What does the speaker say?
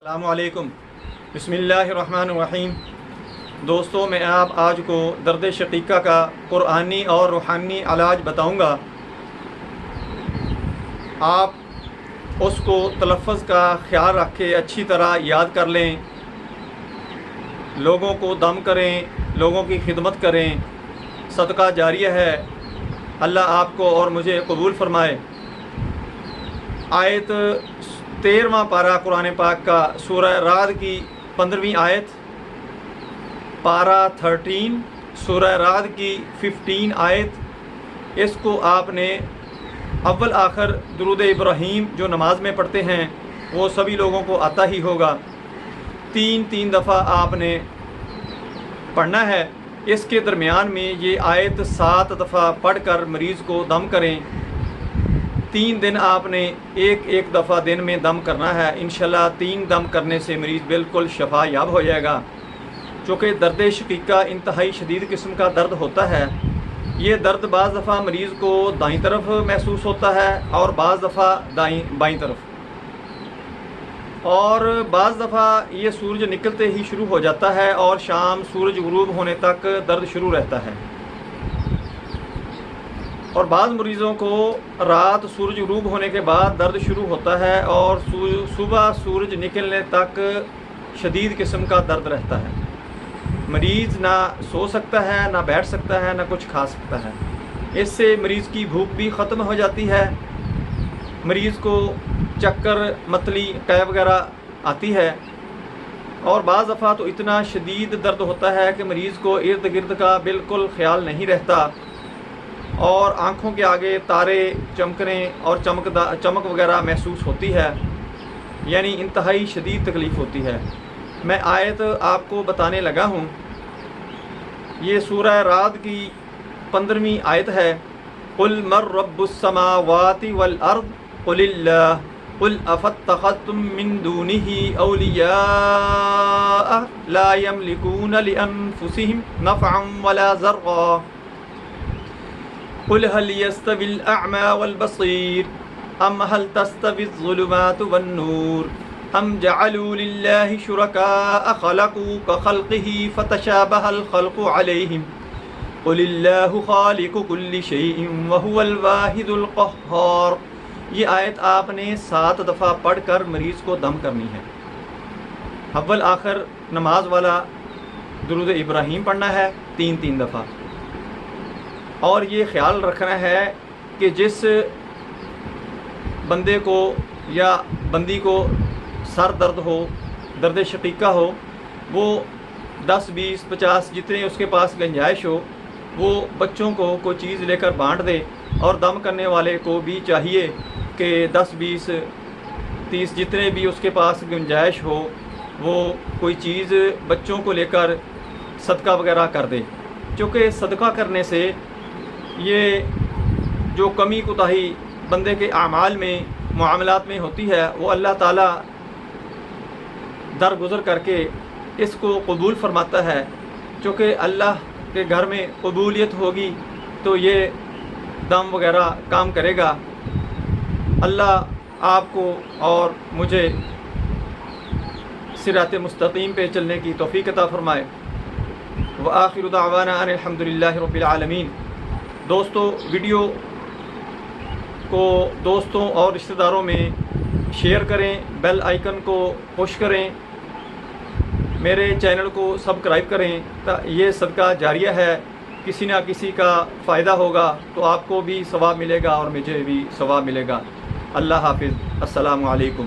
السلام علیکم، بسم اللہ الرحمن الرحیم۔ دوستوں، میں آج کو درد شقیقہ کا قرآنی اور روحانی علاج بتاؤں گا۔ آپ اس کو تلفظ کا خیال رکھ کے اچھی طرح یاد کر لیں، لوگوں کو دم کریں، لوگوں کی خدمت کریں، صدقہ جاریہ ہے۔ اللہ آپ کو اور مجھے قبول فرمائے۔ آیت 13واں پارہ قرآن پاک کا، سورہ رعد کی 15ویں آیت، پارہ 13 سورہ رعد کی 15 آیت۔ اس کو آپ نے اول آخر درود ابراہیم جو نماز میں پڑھتے ہیں وہ سبھی لوگوں کو آتا ہی ہوگا، تین دفعہ آپ نے پڑھنا ہے۔ اس کے درمیان میں یہ آیت 7 دفعہ پڑھ کر مریض کو دم کریں۔ 3 دن آپ نے ایک دفعہ دن میں دم کرنا ہے۔ انشاءاللہ 3 دم کرنے سے مریض بالکل شفا یاب ہو جائے گا۔ چونکہ درد شقیقہ انتہائی شدید قسم کا درد ہوتا ہے۔ یہ درد بعض دفعہ مریض کو دائیں طرف محسوس ہوتا ہے اور بعض دفعہ بائیں طرف، اور بعض دفعہ یہ سورج نکلتے ہی شروع ہو جاتا ہے اور شام سورج غروب ہونے تک درد شروع رہتا ہے، اور بعض مریضوں کو رات سورج غروب ہونے کے بعد درد شروع ہوتا ہے اور صبح سورج نکلنے تک شدید قسم کا درد رہتا ہے۔ مریض نہ سو سکتا ہے، نہ بیٹھ سکتا ہے، نہ کچھ کھا سکتا ہے۔ اس سے مریض کی بھوک بھی ختم ہو جاتی ہے، مریض کو چکر، متلی، قے وغیرہ آتی ہے، اور بعض دفعہ تو اتنا شدید درد ہوتا ہے کہ مریض کو ارد گرد کا بالکل خیال نہیں رہتا، اور آنکھوں کے آگے تارے چمکنے اور چمک وغیرہ محسوس ہوتی ہے، یعنی انتہائی شدید تکلیف ہوتی ہے۔ میں آیت آپ کو بتانے لگا ہوں۔ یہ سورہ رعد کی 15ویں آیت ہے۔ قل من رب السماوات والارض قل اللہ قل افاتخذتم من دونه اولیاء لا يملكون لانفسهم نفعا ولا ضرا قل هل يستوي الأعمى والبصير أم هل تستوي الظلمات والنور أم جعلوا لله شركاء خلقوا كخلقه فتشابه الخلق عليهم قل الله خالق كل شيء وهو الواحد القهار۔ یہ آیت آپ نے 7 دفعہ پڑھ کر مریض کو دم کرنی ہے۔ اول آخر نماز والا درود ابراہیم پڑھنا ہے 3 دفعہ، اور یہ خیال رکھنا ہے کہ جس بندے کو یا بندی کو سر درد ہو، درد شقیقہ ہو، وہ 10 20 50 جتنے اس کے پاس گنجائش ہو وہ بچوں کو کوئی چیز لے کر بانٹ دے، اور دم کرنے والے کو بھی چاہیے کہ 10 20 30 جتنے بھی اس کے پاس گنجائش ہو وہ کوئی چیز بچوں کو لے کر صدقہ وغیرہ کر دے۔ چونکہ صدقہ کرنے سے یہ جو کمی کوتاہی بندے کے اعمال میں، معاملات میں ہوتی ہے، وہ اللہ تعالیٰ درگزر کر کے اس کو قبول فرماتا ہے۔ چونکہ اللہ کے گھر میں قبولیت ہوگی تو یہ دم وغیرہ کام کرے گا۔ اللہ آپ کو اور مجھے صراط مستقیم پہ چلنے کی توفیق عطا فرمائے۔ وآخر دعوانا ان الحمدللہ رب العالمین۔ دوستو، ویڈیو کو دوستوں اور رشتہ داروں میں شیئر کریں، بیل آئیکن کو پش کریں، میرے چینل کو سبسکرائب کریں۔ یہ صدقہ جاریہ ہے، کسی نہ کسی کا فائدہ ہوگا تو آپ کو بھی ثواب ملے گا اور مجھے بھی ثواب ملے گا۔ اللہ حافظ، السلام علیکم۔